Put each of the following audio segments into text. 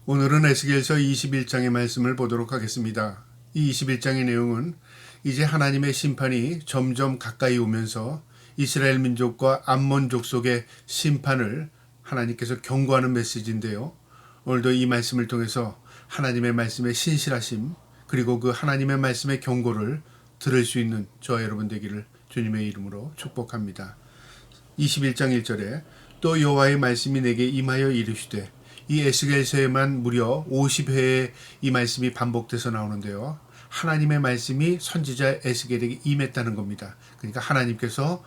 오늘은 에스겔서 21장의 말씀을 보도록 하겠습니다. 이 21장의 내용은 이제 하나님의 심판이 점점 가까이 오면서 이스라엘 민족과 암몬 족속의 심판을 하나님께서 경고하는 메시지인데요. 오늘도 이 말씀을 통해서 하나님의 말씀의 신실하심 그리고 그 하나님의 말씀의 경고를 들을 수 있는 저와 여러분 되기를 주님의 이름으로 축복합니다. 21장 1절에 또 여호와의 말씀이 내게 임하여 이르시되, 이 에스겔서에만 무려 50회의 이 말씀이 반복돼서 나오는데요. 하나님의 말씀이 선지자 에스겔에게 임했다는 겁니다. 그러니까 하나님께서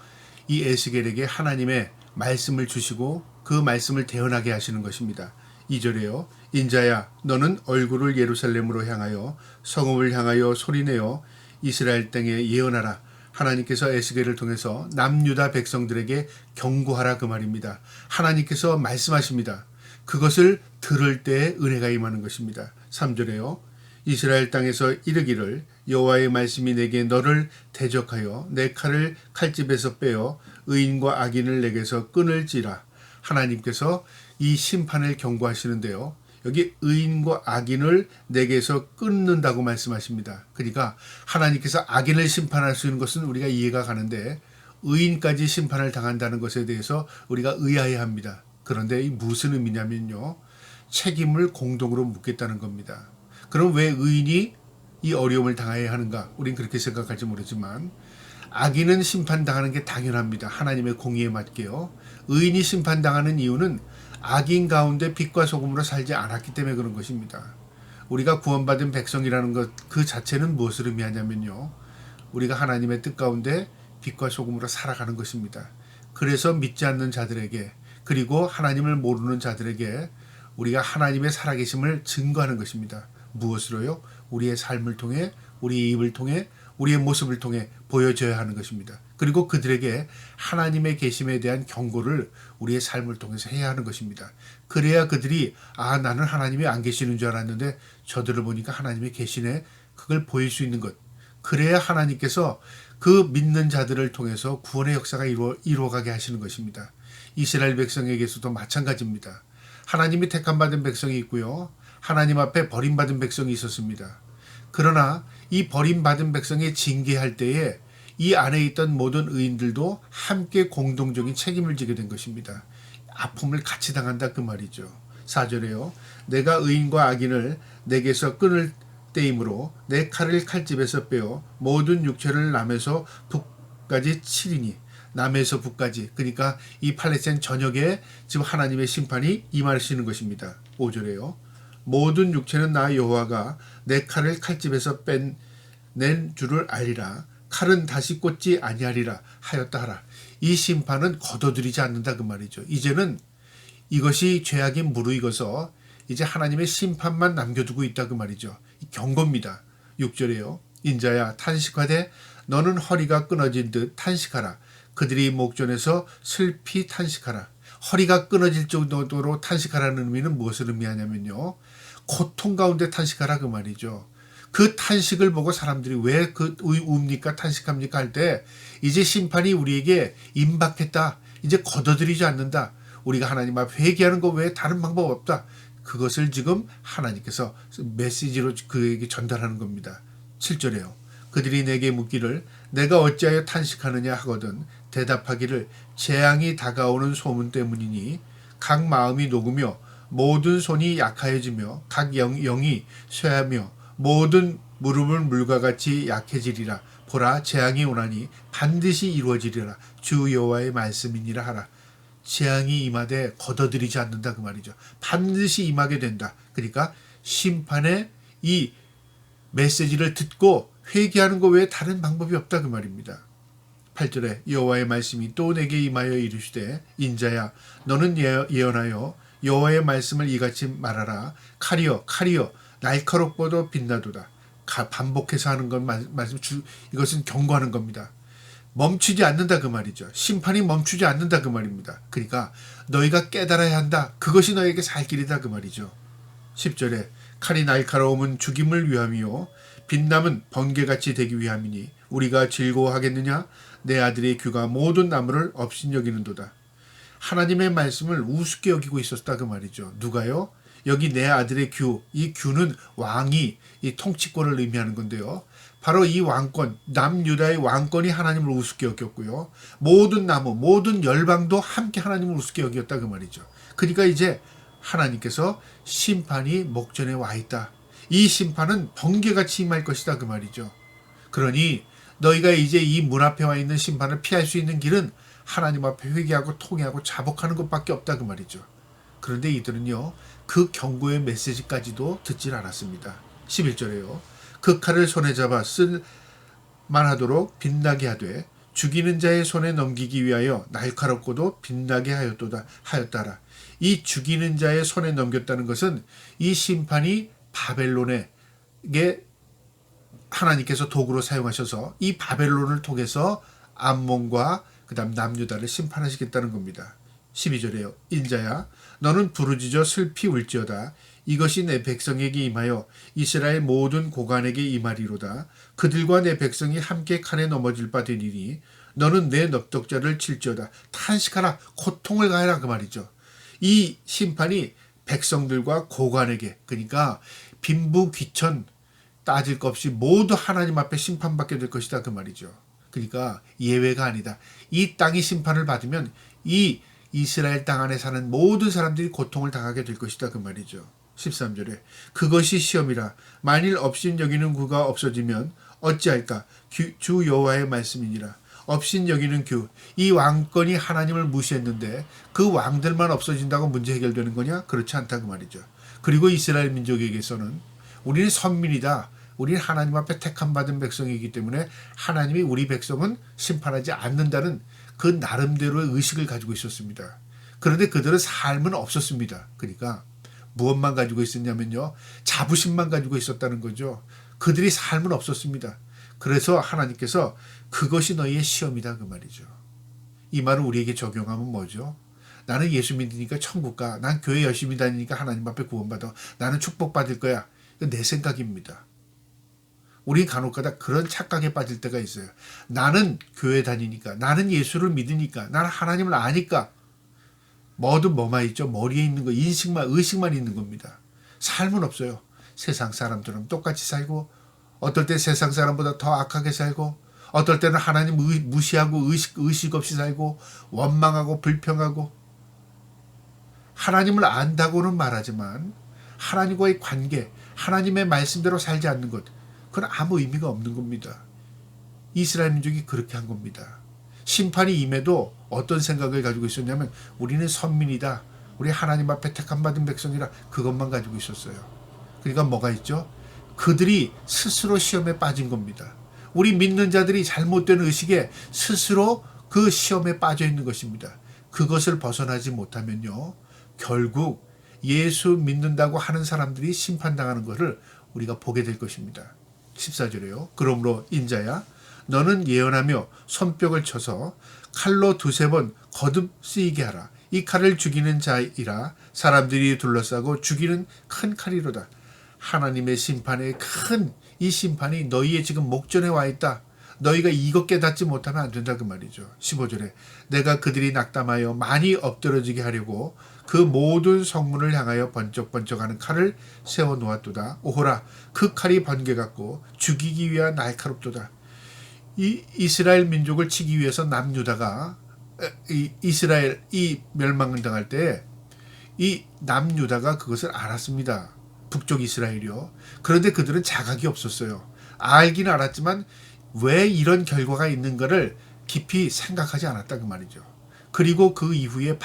이 에스겔에게 하나님의 말씀을 주시고 그 말씀을 대언하게 하시는 것입니다. 2절에요. 인자야, 너는 얼굴을 예루살렘으로 향하여 성읍을 향하여 소리내어 이스라엘 땅에 예언하라. 하나님께서 에스겔을 통해서 남유다 백성들에게 경고하라, 그 말입니다. 하나님께서 말씀하십니다. 그것을 들을 때에 은혜가 임하는 것입니다. 3절에요. 이스라엘 땅에서 이르기를 여호와의 말씀이 내게 너를 대적하여 내 칼을 칼집에서 빼어 의인과 악인을 내게서 끊을지라. 하나님께서 이 심판을 경고하시는데요. 여기 의인과 악인을 내게서 끊는다고 말씀하십니다. 그러니까 하나님께서 악인을 심판할 수 있는 것은 우리가 이해가 가는데 의인까지 심판을 당한다는 것에 대해서 우리가 의아해합니다. 그런데 이 무슨 의미냐면요. 책임을 공동으로 묻겠다는 겁니다. 그럼 왜 의인이 이 어려움을 당해야 하는가? 우린 그렇게 생각할지 모르지만 악인은 심판당하는 게 당연합니다. 하나님의 공의에 맞게요. 의인이 심판당하는 이유는 악인 가운데 빛과 소금으로 살지 않았기 때문에 그런 것입니다. 우리가 구원받은 백성이라는 것 그 자체는 무엇을 의미하냐면요. 우리가 하나님의 뜻 가운데 빛과 소금으로 살아가는 것입니다. 그래서 믿지 않는 자들에게 그리고 하나님을 모르는 자들에게 우리가 하나님의 살아계심을 증거하는 것입니다. 무엇으로요? 우리의 삶을 통해, 우리의 입을 통해, 우리의 모습을 통해 보여줘야 하는 것입니다. 그리고 그들에게 하나님의 계심에 대한 경고를 우리의 삶을 통해서 해야 하는 것입니다. 그래야 그들이 나는 하나님이 안 계시는 줄 알았는데 저들을 보니까 하나님이 계시네, 그걸 보일 수 있는 것. 그래야 하나님께서 그 믿는 자들을 통해서 구원의 역사가 이루어가게 하시는 것입니다. 이스라엘 백성에게서도 마찬가지입니다. 하나님이 택함받은 백성이 있고요. 하나님 앞에 버림받은 백성이 있었습니다. 그러나 이 버림받은 백성이 징계할 때에 이 안에 있던 모든 의인들도 함께 공동적인 책임을 지게 된 것입니다. 아픔을 같이 당한다, 그 말이죠. 4절에요. 내가 의인과 악인을 내게서 끊을 때이므로 내 칼을 칼집에서 빼어 모든 육체를 남에서 북까지 치리니. 남에서 북까지, 그러니까 이 팔레스타인 전역에 지금 하나님의 심판이 임하시는 것입니다. 5절에요. 모든 육체는 나 여호와가 내 칼을 칼집에서 뺀낸 줄을 알리라. 칼은 다시 꽂지 아니하리라 하였다 하라. 이 심판은 거둬들이지 않는다, 그 말이죠. 이제는 이것이 죄악이 무르익어서 이제 하나님의 심판만 남겨두고 있다, 그 말이죠. 경고입니다. 6절에요. 인자야, 탄식하되 너는 허리가 끊어진 듯 탄식하라. 그들이 목전에서 슬피 탄식하라. 허리가 끊어질 정도로 탄식하라는 의미는 무엇을 의미하냐면요. 고통 가운데 탄식하라, 그 말이죠. 그 탄식을 보고 사람들이 왜 그 웁니까, 탄식합니까 할 때 이제 심판이 우리에게 임박했다. 이제 거둬들이지 않는다. 우리가 하나님 앞에 회개하는 거 외에 다른 방법 없다. 그것을 지금 하나님께서 메시지로 그에게 전달하는 겁니다. 7절에요. 그들이 내게 묻기를 내가 어찌하여 탄식하느냐 하거든 대답하기를 재앙이 다가오는 소문 때문이니 각 마음이 녹으며 모든 손이 약하여지며 각 영이 쇠하며 모든 무릎은 물과 같이 약해지리라. 보라, 재앙이 오나니 반드시 이루어지리라. 주 여호와의 말씀이니라 하라. 재앙이 임하되 거둬들이지 않는다, 그 말이죠. 반드시 임하게 된다. 그러니까 심판의 이 메시지를 듣고 회개하는 것 외에 다른 방법이 없다, 그 말입니다. 8절에 여호와의 말씀이 또 내게 임하여 이르시되 인자야, 너는 예언하여 여호와의 말씀을 이같이 말하라. 칼이여 날카롭고도 빛나도다. 반복해서 하는 건 이것은 경고하는 겁니다. 멈추지 않는다, 그 말이죠. 심판이 멈추지 않는다, 그 말입니다. 그러니까 너희가 깨달아야 한다. 그것이 너에게 살 길이다, 그 말이죠. 10절에 칼이 날카로움은 죽임을 위함이요 빛남은 번개같이 되기 위함이니 우리가 즐거워하겠느냐? 내 아들의 귀가 모든 나무를 업신여기는도다. 하나님의 말씀을 우습게 여기고 있었다, 그 말이죠. 누가요? 여기 내 아들의 규, 이 규는 왕이 이 통치권을 의미하는 건데요. 바로 이 왕권, 남유다의 왕권이 하나님을 우습게 여겼고요. 모든 나무, 모든 열방도 함께 하나님을 우습게 여겼다 그 말이죠. 그러니까 이제 하나님께서 심판이 목전에 와 있다. 이 심판은 번개같이 임할 것이다 그 말이죠. 그러니 너희가 이제 이 문 앞에 와 있는 심판을 피할 수 있는 길은 하나님 앞에 회개하고 통회하고 자복하는 것밖에 없다 그 말이죠. 그런데 이들은요, 그 경고의 메시지까지도 듣질 않았습니다. 11절에요. 그 칼을 손에 잡아 쓸만하도록 빛나게 하되 죽이는 자의 손에 넘기기 위하여 날카롭고도 빛나게 하였다라. 이 죽이는 자의 손에 넘겼다는 것은 이 심판이 바벨론에게 하나님께서 도구로 사용하셔서 이 바벨론을 통해서 암몬과 그 다음 남유다를 심판하시겠다는 겁니다. 12절에요. 인자야 너는 부르짖어 슬피 울지어다. 이것이 내 백성에게 임하여 이스라엘 모든 고관에게 임하리로다. 그들과 내 백성이 함께 칼에 넘어질 바 되니니 너는 내 넙독자를 칠지어다. 탄식하라 고통을 가해라 그 말이죠. 이 심판이 백성들과 고관에게, 그러니까 빈부 귀천 따질 것 없이 모두 하나님 앞에 심판받게 될 것이다 그 말이죠. 그러니까 예외가 아니다. 이 땅이 심판을 받으면 이 이스라엘 땅 안에 사는 모든 사람들이 고통을 당하게 될 것이다 그 말이죠. 13절에 그것이 시험이라. 만일 업신 여기는 구가 없어지면 어찌할까. 주 여호와의 말씀이니라. 업신 여기는 규, 이 왕권이 하나님을 무시했는데 그 왕들만 없어진다고 문제 해결되는 거냐? 그렇지 않다 그 말이죠. 그리고 이스라엘 민족에게서는 우리는 선민이다. 우리는 하나님 앞에 택함 받은 백성이기 때문에 하나님이 우리 백성은 심판하지 않는다는 그 나름대로의 의식을 가지고 있었습니다. 그런데 그들은 삶은 없었습니다. 그러니까 무엇만 가지고 있었냐면요, 자부심만 가지고 있었다는 거죠. 그들이 삶은 없었습니다. 그래서 하나님께서 그것이 너희의 시험이다 그 말이죠. 이 말을 우리에게 적용하면 뭐죠? 나는 예수 믿으니까 천국 가. 난 교회 열심히 다니니까 하나님 앞에 구원받아. 나는 축복받을 거야. 내 생각입니다. 우리 간혹가다 그런 착각에 빠질 때가 있어요. 나는 교회 다니니까, 나는 예수를 믿으니까, 나는 하나님을 아니까. 뭐든 뭐만 있죠. 머리에 있는 거, 의식만 있는 겁니다. 삶은 없어요. 세상 사람들은 똑같이 살고, 어떨 때 세상 사람보다 더 악하게 살고, 어떨 때는 하나님 무시하고 의식 없이 살고, 원망하고 불평하고. 하나님을 안다고는 말하지만 하나님과의 관계, 하나님의 말씀대로 살지 않는 것, 그건 아무 의미가 없는 겁니다. 이스라엘 민족이 그렇게 한 겁니다. 심판이 임해도 어떤 생각을 가지고 있었냐면 우리는 선민이다. 우리 하나님 앞에 택함 받은 백성이라, 그것만 가지고 있었어요. 그러니까 뭐가 있죠? 그들이 스스로 시험에 빠진 겁니다. 우리 믿는 자들이 잘못된 의식에 스스로 그 시험에 빠져 있는 것입니다. 그것을 벗어나지 못하면요, 결국 예수 믿는다고 하는 사람들이 심판당하는 것을 우리가 보게 될 것입니다. 14절에요. 그러므로 인자야 너는 예언하며 손뼉을 쳐서 칼로 두세 번 거듭 쓰이게 하라. 이 칼을 죽이는 자이라. 사람들이 둘러싸고 죽이는 큰 칼이로다. 하나님의 심판에 큰 이 심판이 너희의 지금 목전에 와 있다. 너희가 이것 깨닫지 못하면 안 된다 그 말이죠. 15절에 내가 그들이 낙담하여 많이 엎드러지게 하려고 그 모든 성문을 향하여 번쩍번쩍하는 칼을 세워놓았도다. 오호라 그 칼이 번개 같고 죽이기 위한 날카롭도다. 이 이스라엘 민족을 치기 위해서 남유다가 이스라엘이 멸망당할 때 이 남유다가 그것을 알았습니다. 북쪽 이스라엘이요. 그런데 그들은 자각이 없었어요. 알긴 알았지만 왜 이런 결과가 있는가를 깊이 생각하지 않았다 그 말이죠. 그리고 그 이후에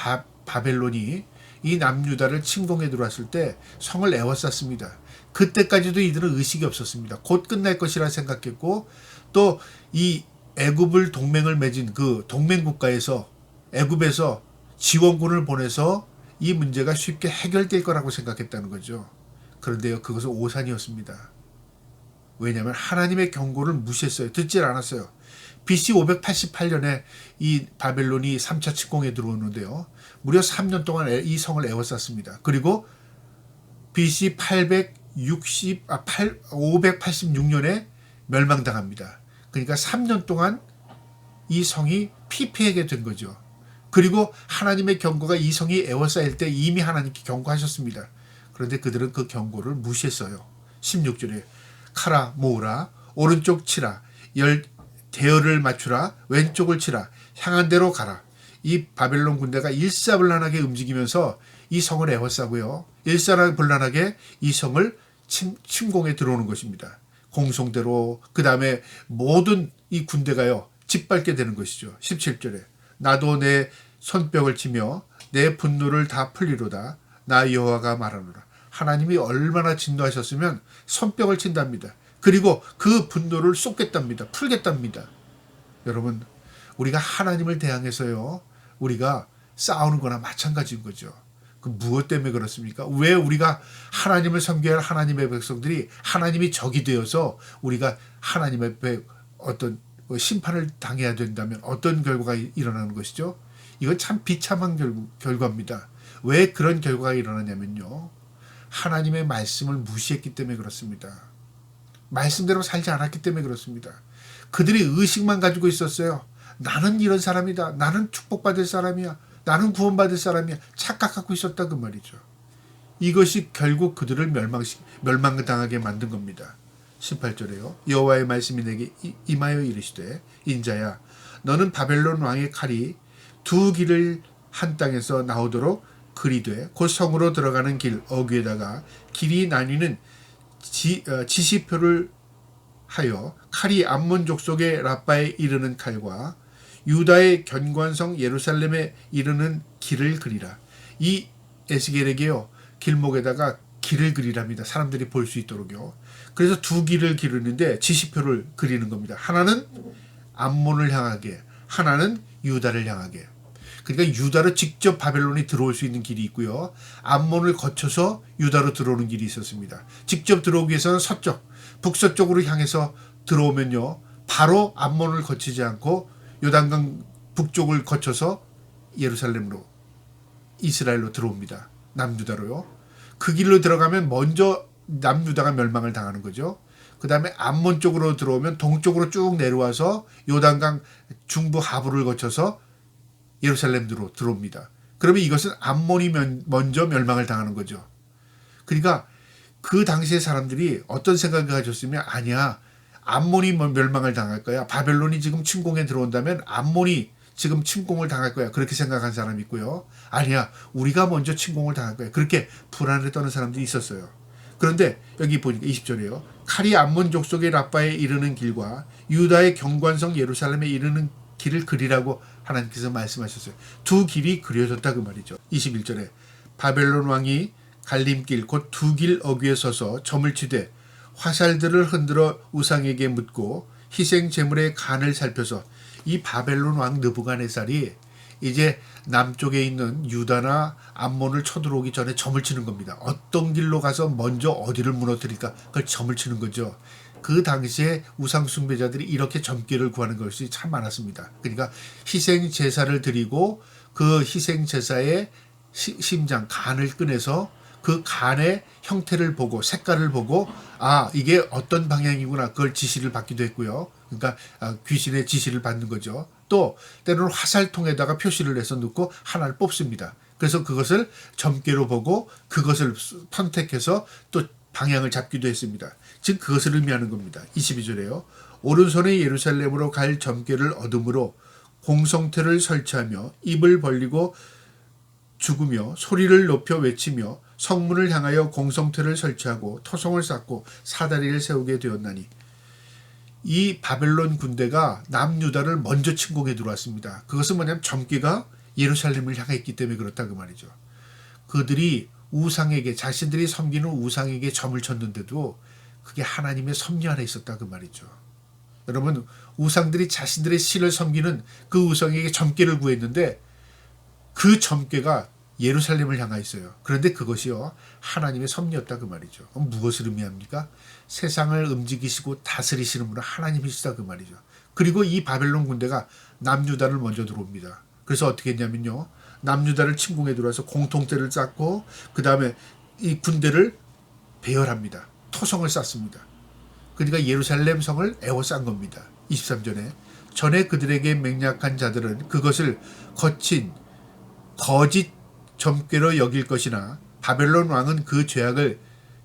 바벨론이 이 남유다를 침공해 들어왔을 때 성을 에워쌌습니다. 그때까지도 이들은 의식이 없었습니다. 곧 끝날 것이라 생각했고, 또 이 애굽을 동맹을 맺은 그 동맹 국가에서 애굽에서 지원군을 보내서 이 문제가 쉽게 해결될 거라고 생각했다는 거죠. 그런데요, 그것은 오산이었습니다. 왜냐하면 하나님의 경고를 무시했어요. 듣질 않았어요. BC 588년에 이 바벨론이 3차 침공에 들어오는데요, 무려 3년 동안 이 성을 에워쌌습니다. 그리고 BC 586년에 멸망당합니다. 그러니까 3년 동안 이 성이 피폐하게 된 거죠. 그리고 하나님의 경고가 이 성이 에워싸일 때 이미 하나님께 경고하셨습니다. 그런데 그들은 그 경고를 무시했어요. 16절에 칼아 모으라, 오른쪽 치라, 대열을 맞추라, 왼쪽을 치라, 향한 대로 가라. 이 바벨론 군대가 일사불란하게 움직이면서 이 성을 에워싸고요. 일사불란하게 이 성을 침공에 들어오는 것입니다. 공성대로 그 다음에 모든 이 군대가요 짓밟게 되는 것이죠. 17절에 나도 내 손뼉을 치며 내 분노를 다 풀리로다. 나 여호와가 말하노라. 하나님이 얼마나 진노하셨으면 손뼉을 친답니다. 그리고 그 분노를 쏟겠답니다. 풀겠답니다. 여러분, 우리가 하나님을 대항해서요 우리가 싸우는 거나 마찬가지인 거죠. 그 무엇 때문에 그렇습니까? 왜 우리가 하나님을 섬겨야 할 하나님의 백성들이 하나님이 적이 되어서 우리가 하나님 앞에 어떤 심판을 당해야 된다면 어떤 결과가 일어나는 것이죠? 이건 참 비참한 결과입니다. 왜 그런 결과가 일어나냐면요. 하나님의 말씀을 무시했기 때문에 그렇습니다. 말씀대로 살지 않았기 때문에 그렇습니다. 그들이 의식만 가지고 있었어요. 나는 이런 사람이다. 나는 축복받을 사람이야. 나는 구원받을 사람이야. 착각하고 있었다 그 말이죠. 이것이 결국 그들을 멸망당하게 만든 겁니다. 18절에요. 여호와의 말씀이 내게 임하여 이르시되 인자야 너는 바벨론 왕의 칼이 두 길을 한 땅에서 나오도록 그리되 곧 성으로 들어가는 길 어귀에다가 길이 나뉘는 지시표를 하여 칼이 암몬 족속의 라빠에 이르는 칼과 유다의 견관성 예루살렘에 이르는 길을 그리라. 이 에스겔에게요 길목에다가 길을 그리랍니다. 사람들이 볼 수 있도록요. 그래서 두 길을 기르는데 지시표를 그리는 겁니다. 하나는 암몬을 향하게, 하나는 유다를 향하게. 그러니까 유다로 직접 바벨론이 들어올 수 있는 길이 있고요. 암몬을 거쳐서 유다로 들어오는 길이 있었습니다. 직접 들어오기 위해서는 서쪽, 북서쪽으로 향해서 들어오면요. 바로 암몬을 거치지 않고 요단강 북쪽을 거쳐서 예루살렘으로 이스라엘로 들어옵니다. 남유다로요. 그 길로 들어가면 먼저 남유다가 멸망을 당하는 거죠. 그 다음에 암몬 쪽으로 들어오면 동쪽으로 쭉 내려와서 요단강 중부 하부를 거쳐서 예루살렘으로 들어옵니다. 그러면 이것은 암몬이 먼저 멸망을 당하는 거죠. 그러니까 그 당시의 사람들이 어떤 생각을 가졌으면 아니야. 암몬이 멸망을 당할 거야. 바벨론이 지금 침공에 들어온다면 암몬이 지금 침공을 당할 거야. 그렇게 생각한 사람이 있고요. 아니야. 우리가 먼저 침공을 당할 거야. 그렇게 불안을 떠는 사람들이 있었어요. 그런데 여기 보니까 20절이에요. 칼이 암몬 족속의 라빠에 이르는 길과 유다의 경관성 예루살렘에 이르는 길을 그리라고 하나님께서 말씀하셨어요. 두 길이 그려졌다 그 말이죠. 21절에 바벨론 왕이 갈림길 곧 두 길 어귀에 서서 점을 치되 화살들을 흔들어 우상에게 묻고 희생 제물의 간을 살펴서 이 바벨론 왕 느부갓네살이 이제 남쪽에 있는 유다나 암몬을 쳐들어오기 전에 점을 치는 겁니다. 어떤 길로 가서 먼저 어디를 무너뜨릴까 그걸 점을 치는 거죠. 그 당시에 우상 숭배자들이 이렇게 점괘를 구하는 것이 참 많았습니다. 그러니까 희생 제사를 드리고 그 희생 제사의 심장 간을 꺼내서 그 간의 형태를 보고 색깔을 보고 아 이게 어떤 방향이구나 그걸 지시를 받기도 했고요. 그러니까 귀신의 지시를 받는 거죠. 또 때로는 화살통에다가 표시를 해서 넣고 하나를 뽑습니다. 그래서 그것을 점괘로 보고 그것을 선택해서 또 방향을 잡기도 했습니다. 즉 그것을 의미하는 겁니다. 22절에요. 오른손에 예루살렘으로 갈 점괘를 얻음으로 공성태를 설치하며 입을 벌리고 죽으며 소리를 높여 외치며 성문을 향하여 공성태를 설치하고 토성을 쌓고 사다리를 세우게 되었나니 이 바벨론 군대가 남유다를 먼저 침공해 들어왔습니다. 그것은 뭐냐면 점괘가 예루살렘을 향해 있기 때문에 그렇다 그 말이죠. 그들이 우상에게 자신들이 섬기는 우상에게 점을 쳤는데도 그게 하나님의 섭리 안에 있었다 그 말이죠. 여러분 우상들이 자신들의 신을 섬기는 그 우상에게 점괘를 구했는데 그 점괘가 예루살렘을 향해 있어요. 그런데 그것이요 하나님의 섭리였다 그 말이죠. 무엇을 의미합니까? 세상을 움직이시고 다스리시는 분은 하나님이시다 그 말이죠. 그리고 이 바벨론 군대가 남유다를 먼저 들어옵니다. 그래서 어떻게 했냐면요 남유다를 침공해 들어와서 공통대를 쌓고 그 다음에 이 군대를 배열합니다. 토성을 쌓습니다. 그러니까 예루살렘 성을 에워싼 겁니다. 23절에 전에 그들에게 맹약한 자들은 그것을 거친 거짓 점괘로 여길 것이나 바벨론 왕은 그 죄악을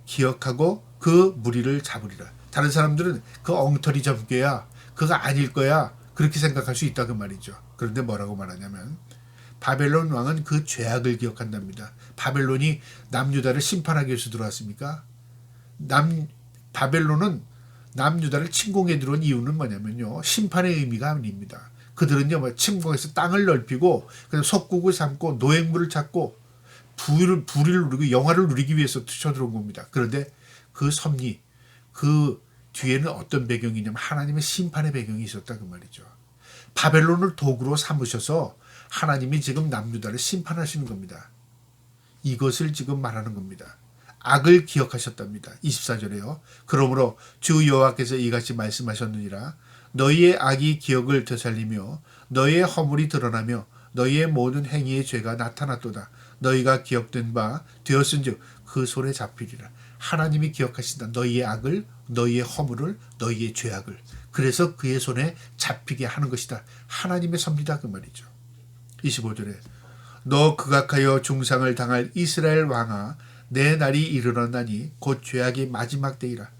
기억하고 그 무리를 잡으리라. 다른 사람들은 그 엉터리 점괘야, 그거 아닐 거야, 그렇게 생각할 수 있다 그 말이죠. 그런데 뭐라고 말하냐면 바벨론 왕은 그 죄악을 기억한답니다. 바벨론이 남유다를 심판하기 위해서 들어왔습니까? 바벨론은 남유다를 침공해 들어온 이유는 뭐냐면요, 심판의 의미가 아닙니다. 그들은요, 침공해서 땅을 넓히고 그냥 속국을 삼고 노획물을 찾고 부를 누리고 영화를 누리기 위해서 쳐들어온 겁니다. 그런데 그 섭리, 그 뒤에는 어떤 배경이냐면 하나님의 심판의 배경이 있었다 그 말이죠. 바벨론을 도구로 삼으셔서 하나님이 지금 남유다를 심판하시는 겁니다. 이것을 지금 말하는 겁니다. 악을 기억하셨답니다. 24절에요. 그러므로 주 여호와께서 이같이 말씀하셨느니라. 너희의 악이 기억을 되살리며 너희의 허물이 드러나며 너희의 모든 행위의 죄가 나타났도다. 너희가 기억된 바 되었은즉 그 손에 잡히리라. 하나님이 기억하신다. 너희의 악을, 너희의 허물을, 너희의 죄악을. 그래서 그의 손에 잡히게 하는 것이다. 하나님의 섭리다 그 말이죠. 25절에 너 극악하여 중상을 당할 이스라엘 왕아, 내 날이 이르렀나니 곧 죄악이 마지막 때이라.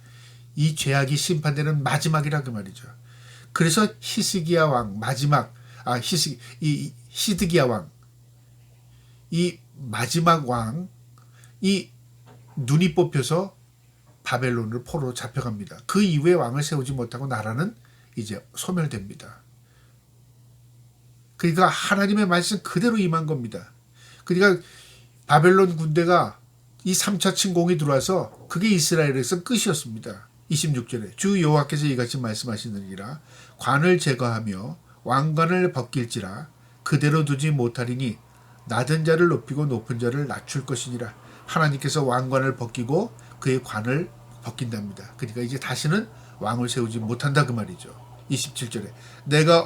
이 죄악이 심판되는 마지막이라 그 말이죠. 그래서 히스기야 왕 마지막 히드기야 왕, 이 마지막 왕, 이 눈이 뽑혀서 바벨론을 포로로 잡혀갑니다. 그 이후에 왕을 세우지 못하고 나라는 이제 소멸됩니다. 그러니까 하나님의 말씀 그대로 임한 겁니다. 그러니까 바벨론 군대가 이 3차 침공이 들어와서 그게 이스라엘에서 끝이었습니다. 26절에 주 여호와께서 이같이 말씀하시느니라. 관을 제거하며 왕관을 벗길지라. 그대로 두지 못하리니 낮은 자를 높이고 높은 자를 낮출 것이니라. 하나님께서 왕관을 벗기고 그의 관을 벗긴답니다. 그러니까 이제 다시는 왕을 세우지 못한다 그 말이죠. 27절에 내가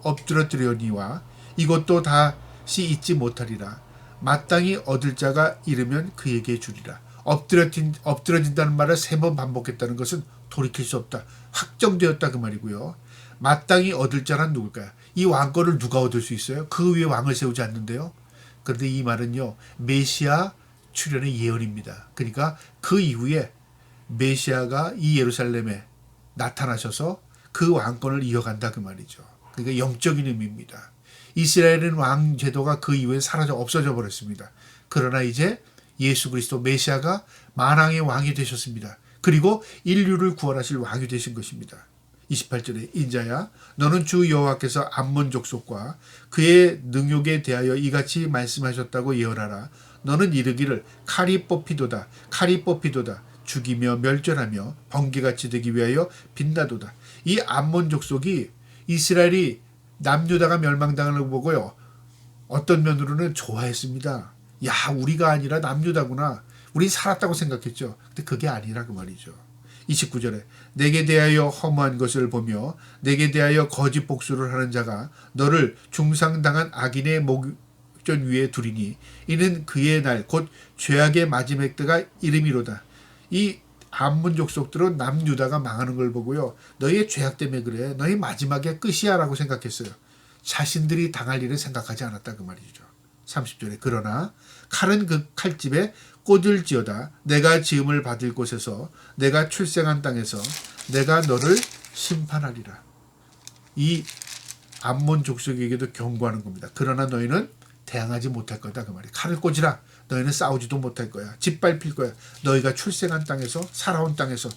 엎드러뜨리거니와 이것도 다시 잊지 못하리라. 마땅히 얻을 자가 이르면 그에게 주리라. 엎드러진다는 말을 3번 반복했다는 것은 돌이킬 수 없다. 확정되었다 그 말이고요. 마땅히 얻을 자란 누굴까요? 이 왕권을 누가 얻을 수 있어요? 그 위에 왕을 세우지 않는데요. 그런데 이 말은요, 메시아 출현의 예언입니다. 그러니까 그 이후에 메시아가 이 예루살렘에 나타나셔서 그 왕권을 이어간다 그 말이죠. 그러니까 영적인 의미입니다. 이스라엘은 왕 제도가 그 이후에 사라져 없어져 버렸습니다. 그러나 이제 예수 그리스도 메시아가 만왕의 왕이 되셨습니다. 그리고 인류를 구원하실 왕이 되신 것입니다. 28절에 인자야 너는 주 여호와께서 암몬 족속과 그의 능욕에 대하여 이같이 말씀하셨다고 예언하라. 너는 이르기를 칼이 뽑히도다 죽이며 멸절하며 번개같이 되기 위하여 빛나도다. 이 암몬 족속이 이스라엘이 남유다가 멸망당하는 걸 보고요, 어떤 면으로는 좋아했습니다. 야, 우리가 아니라 남유다구나. 우리 살았다고 생각했죠. 근데 그게 아니라 그 말이죠. 29절에 내게 대하여 허무한 것을 보며 내게 대하여 거짓 복수를 하는 자가 너를 중상당한 악인의 목전 위에 두리니 이는 그의 날 곧 죄악의 마지막 때가 이름이로다. 이 암몬 족속들은 남유다가 망하는 걸 보고요, 너희의 죄악 때문에 그래, 너희 마지막에 끝이야 라고 생각했어요. 자신들이 당할 일을 생각하지 않았다 그 말이죠. 30절에 그러나 칼은 그 칼집에 꽂을지어다. 내가 지음을 받을 곳에서 내가 출생한 땅에서 내가 너를 심판하리라. 이 암몬 족속에게도 경고하는 겁니다. 그러나 너희는 대항하지 못할 거다 그 말이에요. 칼을 꽂으라. 너희는 싸우지도 못할 거야. 짓밟힐 거야. 너희가 출생한 땅에서, 살아온 땅에서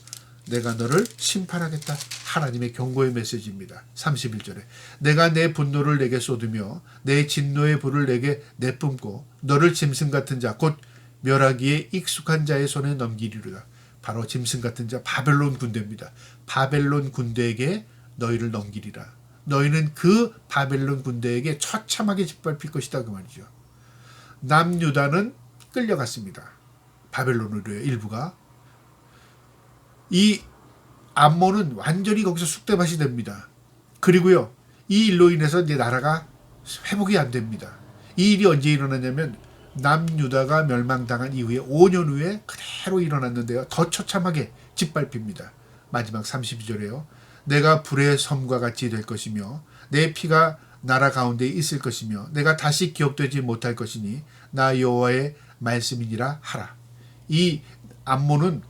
내가 너를 심판하겠다. 하나님의 경고의 메시지입니다. 31절에 내가 내 분노를 내게 쏟으며 내 진노의 불을 내게 내뿜고 너를 짐승 같은 자 곧 멸하기에 익숙한 자의 손에 넘기리로다. 바로 짐승 같은 자 바벨론 군대입니다. 바벨론 군대에게 너희를 넘기리라. 너희는 그 바벨론 군대에게 처참하게 짓밟힐 것이다 그 말이죠. 남유다는 끌려갔습니다. 바벨론으로요, 일부가. 이 암몬은 완전히 거기서 쑥대밭이 됩니다. 그리고요, 이 일로 인해서 이제 나라가 회복이 안 됩니다. 이 일이 언제 일어났냐면 남유다가 멸망당한 이후에 5년 후에 그대로 일어났는데요, 더 처참하게 짓밟힙니다. 마지막 32절에요. 내가 불의 섬과 같이 될 것이며 내 피가 나라 가운데 있을 것이며 내가 다시 기억되지 못할 것이니 나 여호와의 말씀이니라 하라. 이 암몬은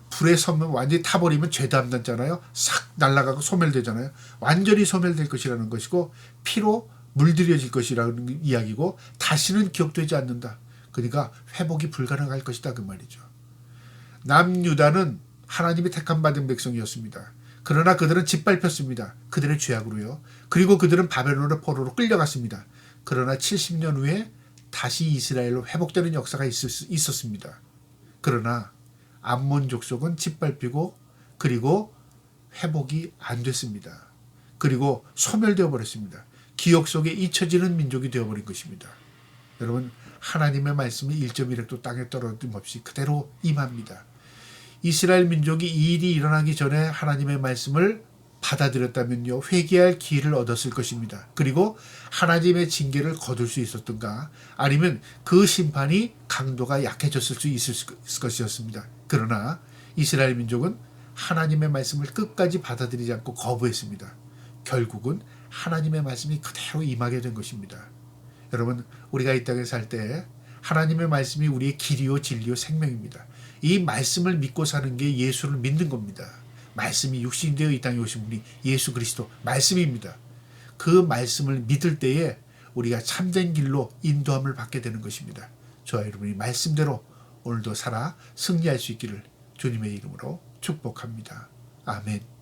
불에 섬은 완전히 타버리면 죄도 안 났잖아요. 싹 날아가고 소멸되잖아요. 완전히 소멸될 것이라는 것이고 피로 물들여질 것이라는 이야기고 다시는 기억되지 않는다. 그러니까 회복이 불가능할 것이다 그 말이죠. 남유다는 하나님이 택함 받은 백성이었습니다. 그러나 그들은 짓밟혔습니다. 그들의 죄악으로요. 그리고 그들은 바벨론의 포로로 끌려갔습니다. 그러나 70년 후에 다시 이스라엘로 회복되는 역사가 있었습니다. 그러나 암몬 족속은 짓밟히고 그리고 회복이 안 됐습니다. 그리고 소멸되어 버렸습니다. 기억 속에 잊혀지는 민족이 되어버린 것입니다. 여러분, 하나님의 말씀이 1.1획도 땅에 떨어짐없이 그대로 임합니다. 이스라엘 민족이 이 일이 일어나기 전에 하나님의 말씀을 받아들였다면요, 회개할 기회를 얻었을 것입니다. 그리고 하나님의 징계를 거둘 수 있었던가, 아니면 그 심판이 강도가 약해졌을 수 있을 것이었습니다. 그러나 이스라엘 민족은 하나님의 말씀을 끝까지 받아들이지 않고 거부했습니다. 결국은 하나님의 말씀이 그대로 임하게 된 것입니다. 여러분, 우리가 이 땅에 살 때 하나님의 말씀이 우리의 길이요 진리요 생명입니다. 이 말씀을 믿고 사는 게 예수를 믿는 겁니다. 말씀이 육신이 되어 이 땅에 오신 분이 예수 그리스도 말씀입니다. 그 말씀을 믿을 때에 우리가 참된 길로 인도함을 받게 되는 것입니다. 저와 여러분이 말씀대로 오늘도 살아 승리할 수 있기를 주님의 이름으로 축복합니다. 아멘.